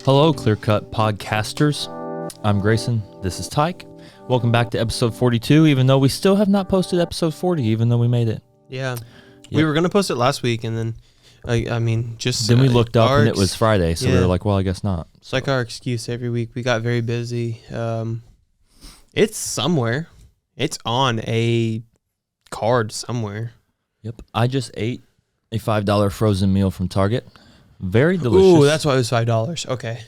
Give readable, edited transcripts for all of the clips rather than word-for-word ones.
Hello, Clear Cut podcasters. I'm Grayson. This is Tyke. Welcome back to episode 42, even though we still have not posted episode 40, even though we made it. Yeah. Yep. We were going to post it last week, and then, Then we looked up and it was Friday, so we were like, well, I guess not. It's like our excuse every week. We got very busy. It's somewhere. It's on a card somewhere. Yep. I just ate a $5 frozen meal from Target. Very delicious. Ooh, that's why it was $5. Okay.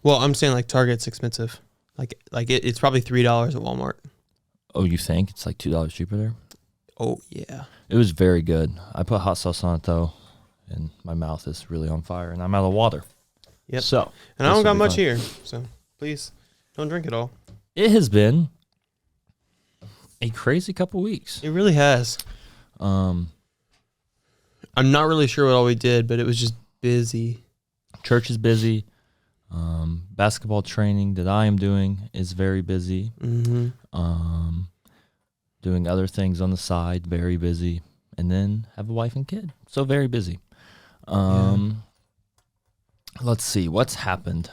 Well, I'm saying like Target's expensive. It's probably $3 at Walmart. Oh, you think? It's like $2 cheaper there? Oh, yeah. It was very good. I put hot sauce on it, though, and my mouth is really on fire, and I'm out of water. Yep. So, and I don't got much here, so please don't drink it all. It has been a crazy couple weeks. It really has. I'm not really sure what all we did, but it was just busy. Church is busy. Basketball training that I am doing is very busy. Mm-hmm. Doing other things on the side, very busy. And then have a wife and kid, so very busy. Let's see, what's happened?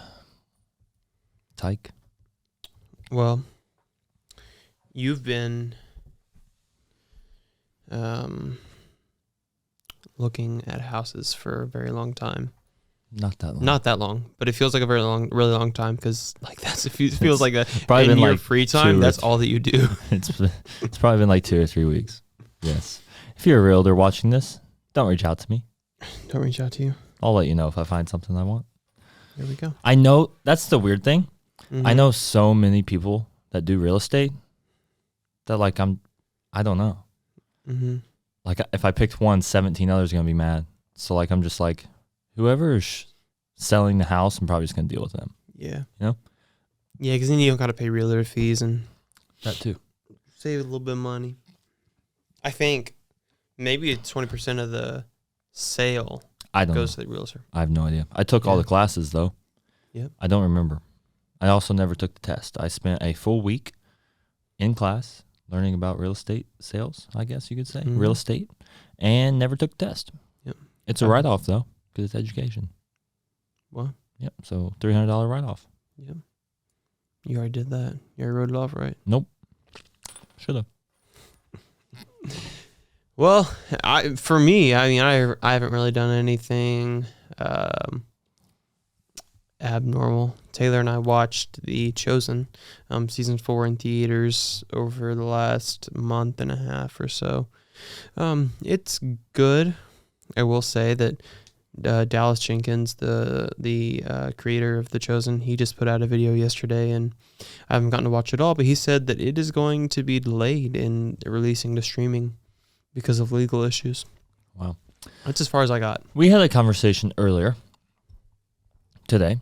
Tyke? Well, you've been looking at houses for a very long time. Not that long. Not that long, but it feels like a really long time because it feels like that. Probably in been your like free time, that's all that you do. It's probably been like 2 or 3 weeks. Yes. If you're a realtor watching this, don't reach out to me. Don't reach out to you. I'll let you know if I find something I want. There we go. I know that's the weird thing. Mm-hmm. I know so many people that do real estate that I don't know. Mm-hmm. Like if I picked one, 17 others are going to be mad. So I'm just like, whoever is selling the house, I'm probably just going to deal with them. Yeah. You know? Yeah, because then you don't got to pay realtor fees and That too. save a little bit of money. I think maybe it's 20% of the sale goes to the realtor. I have no idea. I took all the classes though. Yep. I don't remember. I also never took the test. I spent a full week in class learning about real estate sales, I guess you could say, real estate, and never took the test. Yep. It's a write-off though, because it's education. What? Yep. So $300 write-off. Yep. You already did that. You already wrote it off, right? Nope. Should have. Well, I haven't really done anything abnormal. Taylor and I watched The Chosen, season 4 in theaters over the last month and a half or so. It's good. I will say that Dallas Jenkins, the creator of The Chosen, he just put out a video yesterday, and I haven't gotten to watch it all, but he said that it is going to be delayed in releasing to streaming because of legal issues. Wow. That's as far as I got. We had a conversation earlier today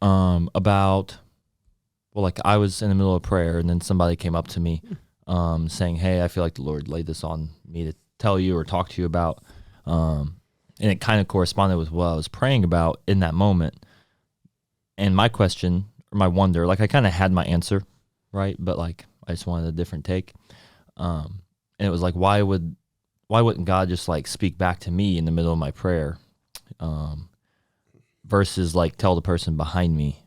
about, I was in the middle of prayer and then somebody came up to me saying, hey, I feel like the Lord laid this on me to tell you or talk to you about. And it kind of corresponded with what I was praying about in that moment. And my question, or my wonder, I kind of had my answer, right? But I just wanted a different take. And it was why wouldn't God just speak back to me in the middle of my prayer, versus tell the person behind me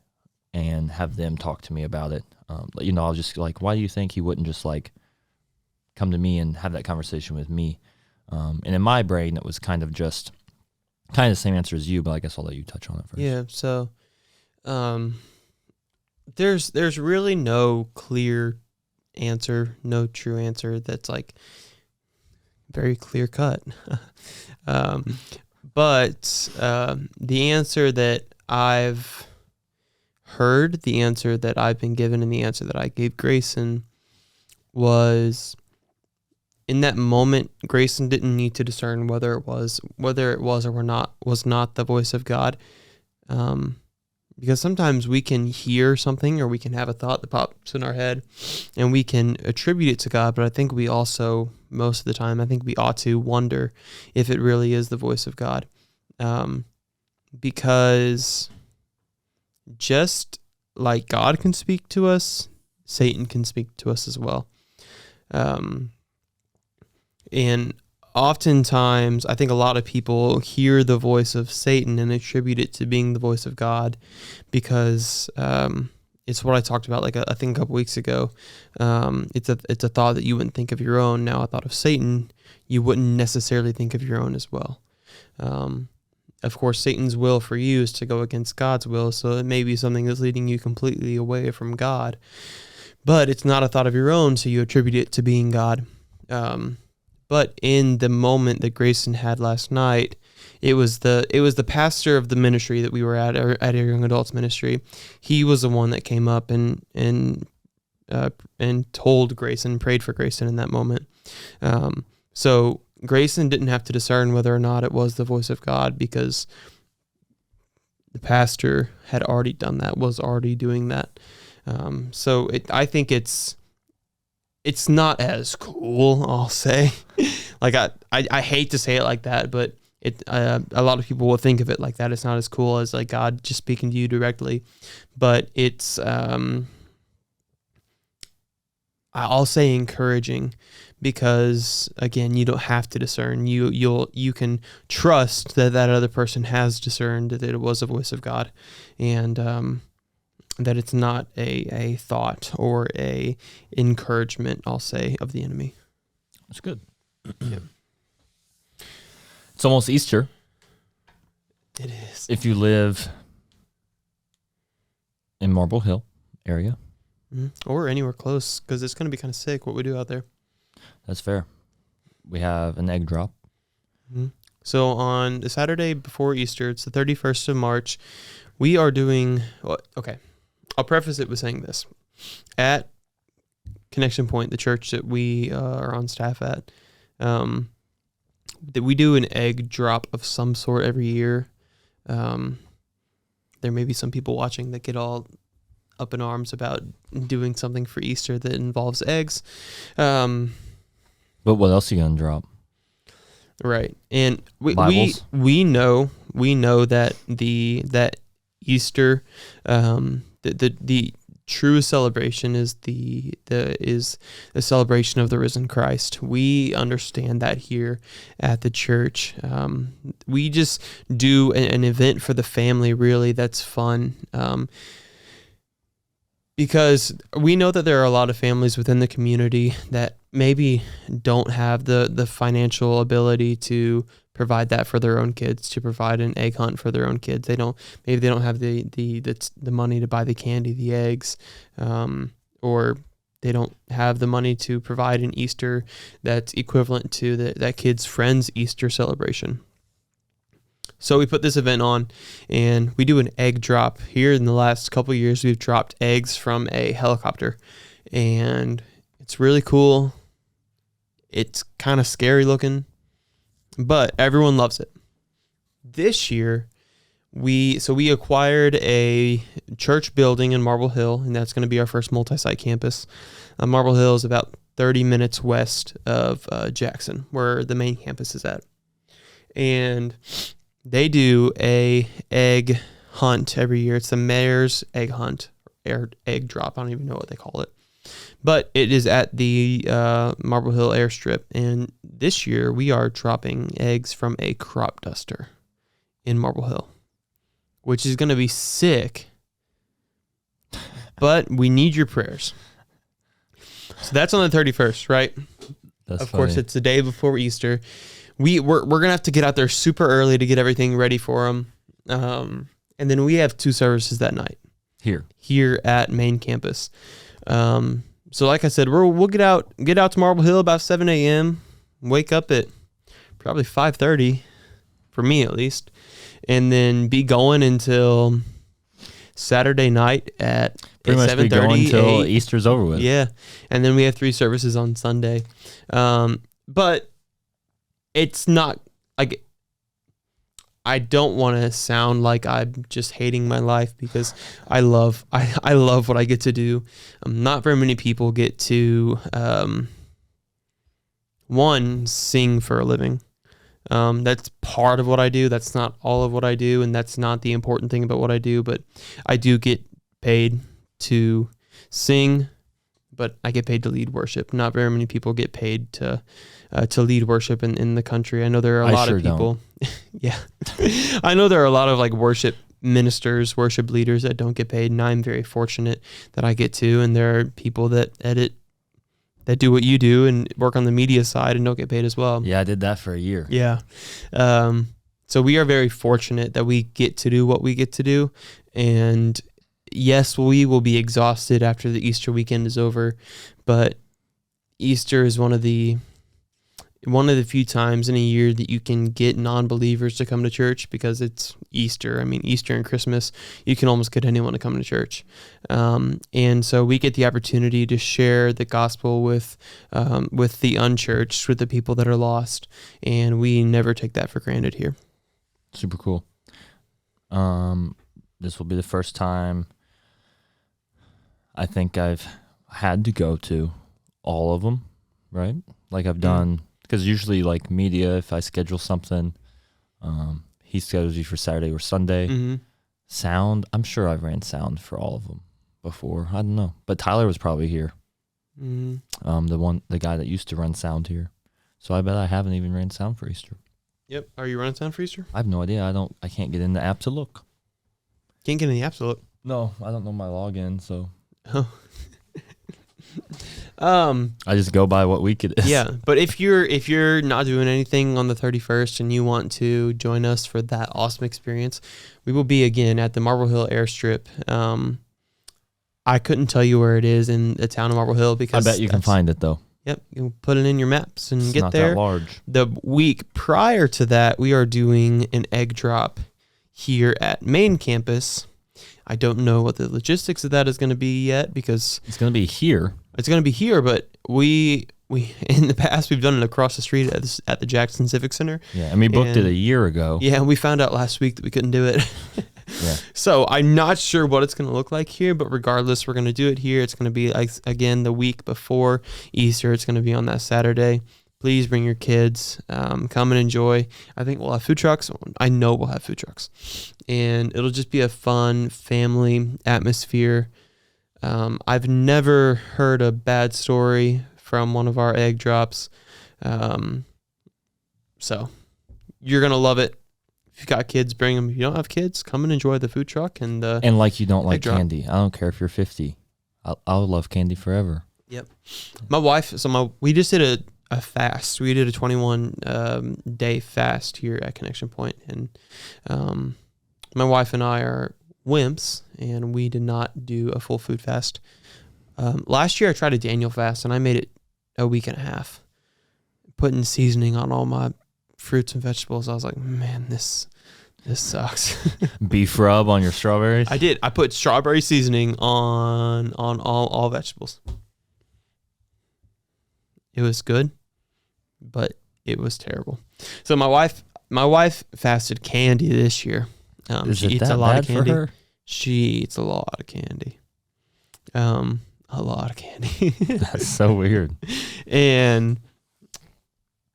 and have them talk to me about it. I was just why do you think he wouldn't just come to me and have that conversation with me? And in my brain, it was kind of the same answer as you, but I guess I'll let you touch on it first. Yeah. So, there's really no clear answer, no true answer that's very clear cut. But the answer that I've heard, the answer that I've been given, and the answer that I gave Grayson was, in that moment, Grayson didn't need to discern whether it was or was not the voice of God. Because sometimes we can hear something or we can have a thought that pops in our head and we can attribute it to God, but I think we also, most of the time, we ought to wonder if it really is the voice of God. Because just like God can speak to us, Satan can speak to us as well. And oftentimes I think a lot of people hear the voice of Satan and attribute it to being the voice of God because it's what I talked about I think a couple weeks ago. It's a thought that you wouldn't think of your own. Now a thought of Satan, you wouldn't necessarily think of your own as well. Of course, Satan's will for you is to go against God's will, so it may be something that's leading you completely away from God. But it's not a thought of your own, so you attribute it to being God. But in the moment that Grayson had last night, it was the pastor of the ministry that we were at our young adults ministry. He was the one that came up and told Grayson, prayed for Grayson in that moment. So Grayson didn't have to discern whether or not it was the voice of God because the pastor had already done that, was already doing that. So I think it's not as cool, I'll say. Like I hate to say it like that, but a lot of people will think of it like that. It's not as cool as like God just speaking to you directly, but it's I'll say encouraging because again, you don't have to discern. You can trust that other person has discerned that it was a voice of God, and that it's not a thought or a encouragement, I'll say, of the enemy. That's good. Yeah. It's almost Easter. It is. If you live in Marble Hill area. Or anywhere close, because it's going to be kind of sick what we do out there. That's fair. We have an egg drop. So on the Saturday before Easter, it's the 31st of March, we are doing, okay, I'll preface it with saying this. At Connection Point, the church that we are on staff at, that we do an egg drop of some sort every year. There may be some people watching that get all up in arms about doing something for Easter that involves eggs. But what else are you going to drop? Right. And we know that that Easter, the true celebration is the celebration of the risen Christ. We understand that here at the church. We just do an event for the family, really, that's fun. Because we know that there are a lot of families within the community that maybe don't have the financial ability to provide that for their own kids, to provide an egg hunt for their own kids. They don't have the money to buy the candy, the eggs, or they don't have the money to provide an Easter that's equivalent to that kid's friend's Easter celebration. So we put this event on, and we do an egg drop. Here in the last couple of years, we've dropped eggs from a helicopter, and it's really cool. It's kind of scary looking, but everyone loves it. This year, we acquired a church building in Marble Hill, and that's going to be our first multi-site campus. Marble Hill is about 30 minutes west of Jackson, where the main campus is at. And they do a egg hunt every year. It's the mayor's egg hunt, or egg drop. I don't even know what they call it. But it is at the Marble Hill airstrip. And this year we are dropping eggs from a crop duster in Marble Hill, which is going to be sick. But we need your prayers. So that's on the 31st, right? That's of course, it's the day before Easter. We're going to have to get out there super early to get everything ready for them. And then we have 2 services that night. Here at main campus. So like I said, we'll get out to Marble Hill about 7 a.m. Wake up at probably 5:30, for me at least. And then be going until Saturday night at pretty much 7:30 be going until Easter's over with. Yeah. And then we have 3 services on Sunday. But it's not like, I don't want to sound like I'm just hating my life, because I love what I get to do. Not very many people get to sing for a living. That's part of what I do. That's not all of what I do, and that's not the important thing about what I do, but I do get paid to sing. but I get paid to lead worship. Not very many people get paid to lead worship in the country. I know there are a lot of people. Yeah. I know there are a lot of like worship ministers, worship leaders that don't get paid, and I'm very fortunate that I get to. And there are people that edit, that do what you do and work on the media side and don't get paid as well. Yeah, I did that for a year. Yeah. So we are very fortunate that we get to do what we get to do. And yes, we will be exhausted after the Easter weekend is over, but Easter is one of the few times in a year that you can get non-believers to come to church, because it's Easter. I mean, Easter and Christmas, you can almost get anyone to come to church. And so we get the opportunity to share the gospel with the unchurched, with the people that are lost. And we never take that for granted here. Super cool. This will be the first time I think I've had to go to all of them, right? Like I've done, because usually like media, if I schedule something, he schedules you for Saturday or Sunday. Mm-hmm. Sound, I'm sure I've ran sound for all of them before. I don't know. But Tyler was probably here. Mm-hmm. The guy that used to run sound here. So I bet I haven't even ran sound for Easter. Yep. Are you running sound for Easter? I have no idea. I can't get in the app to look. Can't get in the app to look. No, I don't know my login, so Oh. I just go by what week it is. Yeah, but if you're not doing anything on the 31st and you want to join us for that awesome experience, we will be again at the Marble Hill Airstrip. I couldn't tell you where it is in the town of Marble Hill, because I bet you can find it though. Yep, you can put it in your maps and It's get not there. that large. The week prior to that, we are doing an egg drop here at main campus. I don't know what the logistics of that is going to be yet, because It's going to be here. it's going to be here, but we in the past we've done it across the street at the Jackson Civic Center. Yeah, and we booked it And- a year ago. Yeah, we found out last week that we couldn't do it. Yeah. So I'm not sure what it's going to look like here, but regardless, we're going to do it here. It's going to be, like, again, the week before Easter. It's going to be on that Saturday. Please bring your kids. Come and enjoy. I think we'll have food trucks. I know we'll have food trucks. And it'll just be a fun family atmosphere. I've never heard a bad story from one of our egg drops. So you're going to love it. If you've got kids, bring them. If you don't have kids, come and enjoy the food truck. And like you don't like drop. candy. I don't care if you're 50. I'll love candy forever. my wife, we just did a fast. We did a 21 day fast here at Connection Point. And my wife and I are wimps, and we did not do a full food fast. Last year I tried a Daniel fast, and I made it a week and a half, putting seasoning on all my fruits and vegetables. I was like, man, this sucks. Beef rub on your strawberries? I did. I put strawberry seasoning on all vegetables. It was good, but it was terrible. So my wife fasted candy this year. Is She it eats that a lot bad of candy. for her? She eats a lot of candy. A lot of candy. That's so weird. And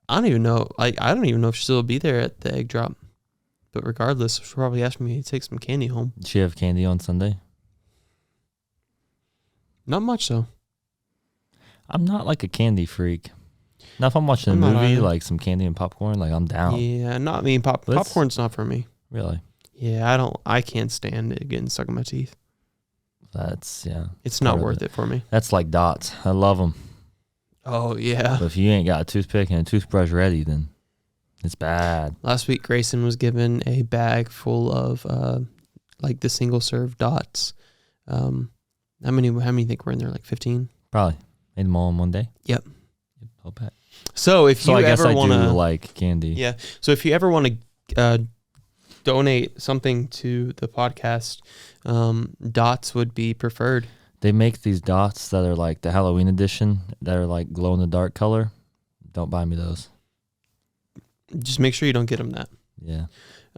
I don't even know. I don't even know if she'll be there at the egg drop. But regardless, she'll probably ask me to take some candy home. Did she have candy on Sunday? Not much though. I'm not like a candy freak. Now, if I'm watching a I'm not movie, either. like some candy and popcorn, like I'm down. Yeah, not me. Let's- Popcorn's not for me. Really? Yeah, I can't stand it getting stuck in my teeth. That's, yeah. It's not Part of worth it for me. That's like dots. I love them. Oh yeah. But if you ain't got a toothpick and a toothbrush ready, then it's bad. Last week, Grayson was given a bag full of like the single serve dots. How many do you think were in there? Like 15? Probably. Made them all in one day? Yep. I'll bet. So if So you I guess ever I want do to, like candy. yeah. So if you ever want to donate something to the podcast, dots would be preferred. They make these dots that are like the Halloween edition that are like glow in the dark color. Don't buy me those. Just make sure you don't get them that. Yeah.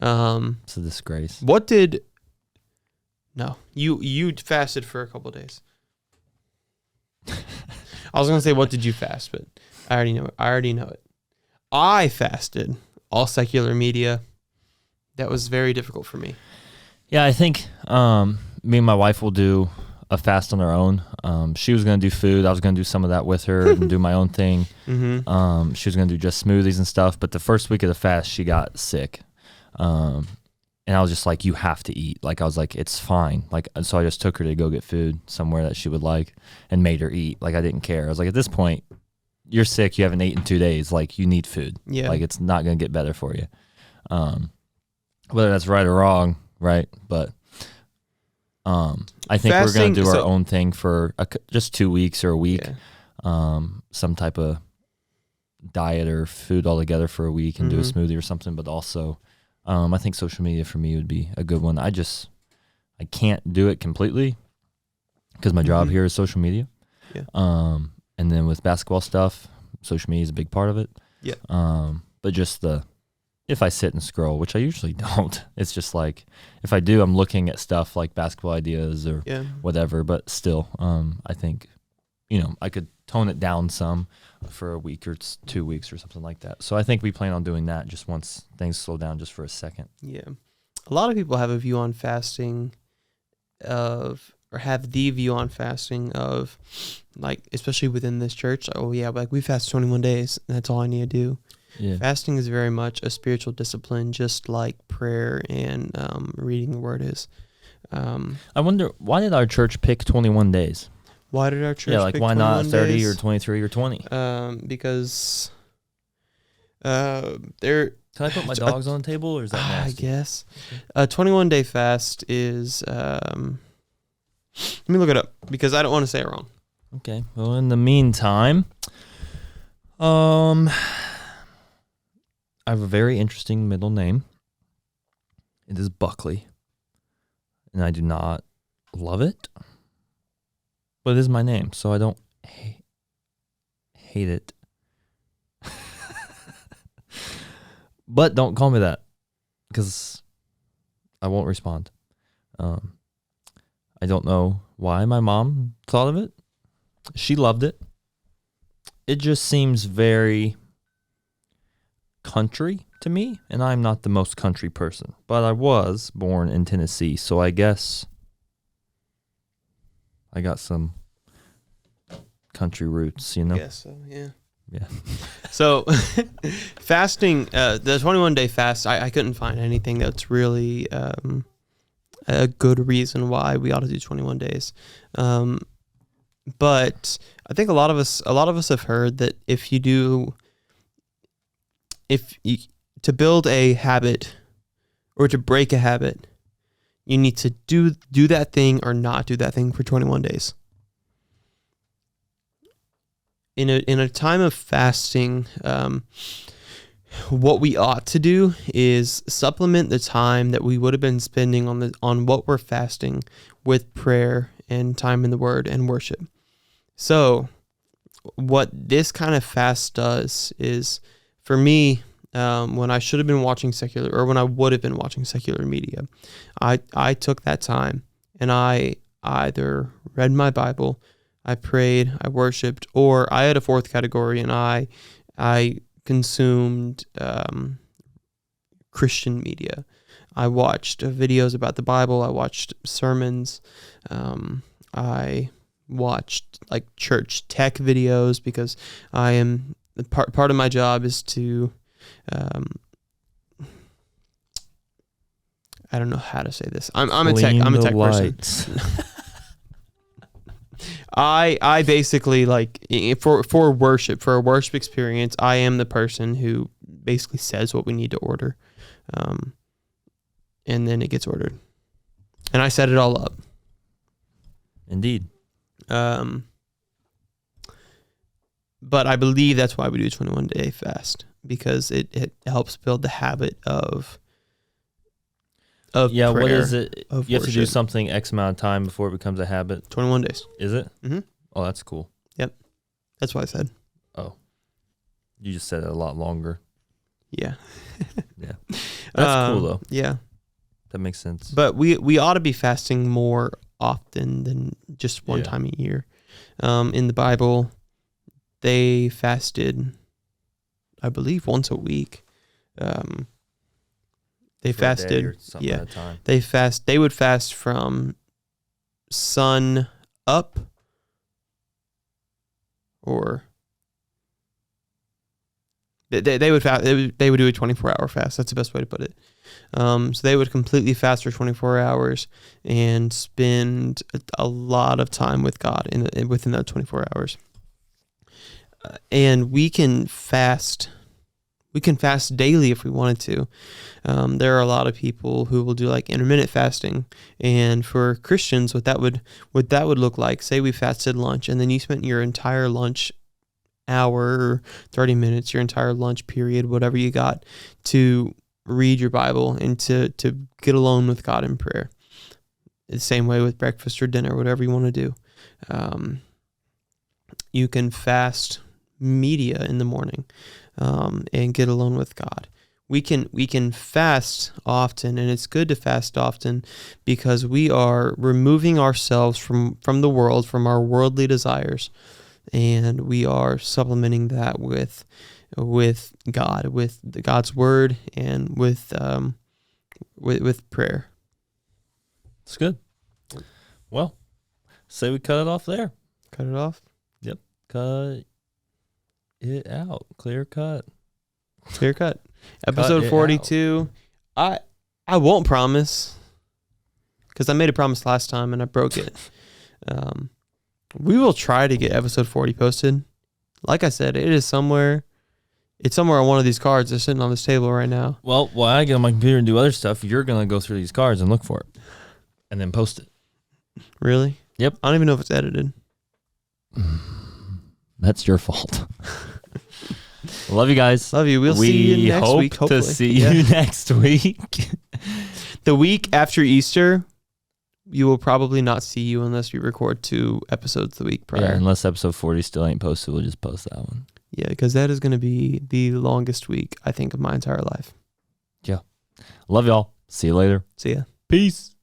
It's a disgrace. What did? No, you fasted for a couple of days. I was gonna say, what did you fast? But I already know it. I fasted all secular media. That was very difficult for me. Yeah, I think me and my wife will do a fast on our own. She was going to do food. I was going to do some of that with her and do my own thing. Mm-hmm. She was going to do just smoothies and stuff. But the first week of the fast, she got sick. And I was just like, you have to eat. Like, I was like, it's fine. Like, so I just took her to go get food somewhere that she would like and made her eat. Like, I didn't care. I was like, at this point, you're sick. You haven't eaten in 2 days. Like, you need food. Yeah. Like, it's not going to get better for you. Whether that's right or wrong, right? But I think we're going to do our own thing for just 2 weeks or a week. Yeah. Some type of diet or food all together for a week and do a smoothie or something. But also, I think social media for me would be a good one. I can't do it completely because my job here is social media. Yeah. And then with basketball stuff, social media is a big part of it. Yeah. But just if I sit and scroll, which I usually don't, it's just like, if I do, I'm looking at stuff like basketball ideas or whatever, but still, I think, I could tone it down some for a week or 2 weeks or something like that. So I think we plan on doing that just once things slow down just for a second. Yeah. A lot of people have a view on fasting or have the view on fasting of, like, especially within this church, like we fast 21 days. And that's all I need to do. Yeah. Fasting is very much a spiritual discipline, just like prayer and reading the word is. I wonder, why did our church pick 21 days? Why did our church pick why not 30 days? or 23 or 20? Because they're... Can I put my dogs on the table, or is that nasty? I guess. A 21-day fast is... let me look it up, because I don't want to say it wrong. Okay. Well, in the meantime, I have a very interesting middle name. It is Buckley. And I do not love it. But it is my name, so I don't hate it. But don't call me that, because I won't respond. I don't know why my mom thought of it. She loved it. It just seems very country to me, and I'm not the most country person, but I was born in Tennessee, so I guess I got some country roots, I guess so, yeah. Yeah. So fasting, the 21-day fast, I couldn't find anything that's really a good reason why we ought to do 21 days. But I think a lot of us have heard that to build a habit or to break a habit, you need to do that thing or not do that thing for 21 days. In a time of fasting, what we ought to do is supplement the time that we would have been spending on what we're fasting with prayer and time in the Word and worship. So, what this kind of fast does is, for me, when I should have been watching secular, or when I would have been watching secular media, I took that time and I either read my Bible, I prayed, I worshiped, or I had a fourth category and I consumed Christian media. I watched videos about the Bible. I watched sermons. I watched like church tech videos, because I am part of my job is to I don't know how to say this. I'm a tech person. I basically, like, for a worship experience, I am the person who basically says what we need to order, and then it gets ordered, and I set it all up. Indeed. But I believe that's why we do 21-day fast, because it helps build the habit of prayer, what is it? You have worship. to do something X amount of time before it becomes a habit. 21 days. Is it? Mm-hmm. Oh, that's cool. Yep. That's what I said. Oh. You just said it a lot longer. Yeah. Yeah. That's cool, though. Yeah. That makes sense. But we ought to be fasting more often than just one time a year. In the Bible, they fasted, I believe, once a week. They fasted, at a time. They would fast from up, or they would fast. They would do a 24-hour fast. That's the best way to put it. So they would completely fast for 24 hours and spend a lot of time with God within that 24 hours. And we can fast. We can fast daily if we wanted to. There are a lot of people who will do like intermittent fasting, and for Christians, what that would look like. Say we fasted lunch, and then you spent your entire lunch hour or 30 minutes, your entire lunch period, whatever you got, to read your Bible and to get alone with God in prayer. The same way with breakfast or dinner, whatever you want to do. You can fast media in the morning and get alone with God. We can fast often, and it's good to fast often because we are removing ourselves from the world, from our worldly desires, and we are supplementing that with God, with God's word, and with prayer. It's good. Well, say we cut it off there. Cut it off. Yep. Cut it out. Clear cut. Clear cut. Episode 42. I won't promise, because I made a promise last time and I broke it. We will try to get episode 40 posted. Like I said, it is somewhere. It's somewhere on one of these cards that's sitting on this table right now. Well, while I get on my computer and do other stuff, you're going to go through these cards and look for it. And then post it. Really? Yep. I don't even know if it's edited. That's your fault. Love you guys. Love you. We'll see you next week, hopefully. We hope to see you next week. The week after Easter, you will probably not see you unless we record 2 episodes the week prior. Yeah, unless episode 40 still ain't posted, we'll just post that one. Yeah, because that is going to be the longest week, I think, of my entire life. Yeah. Love y'all. See you later. See ya. Peace.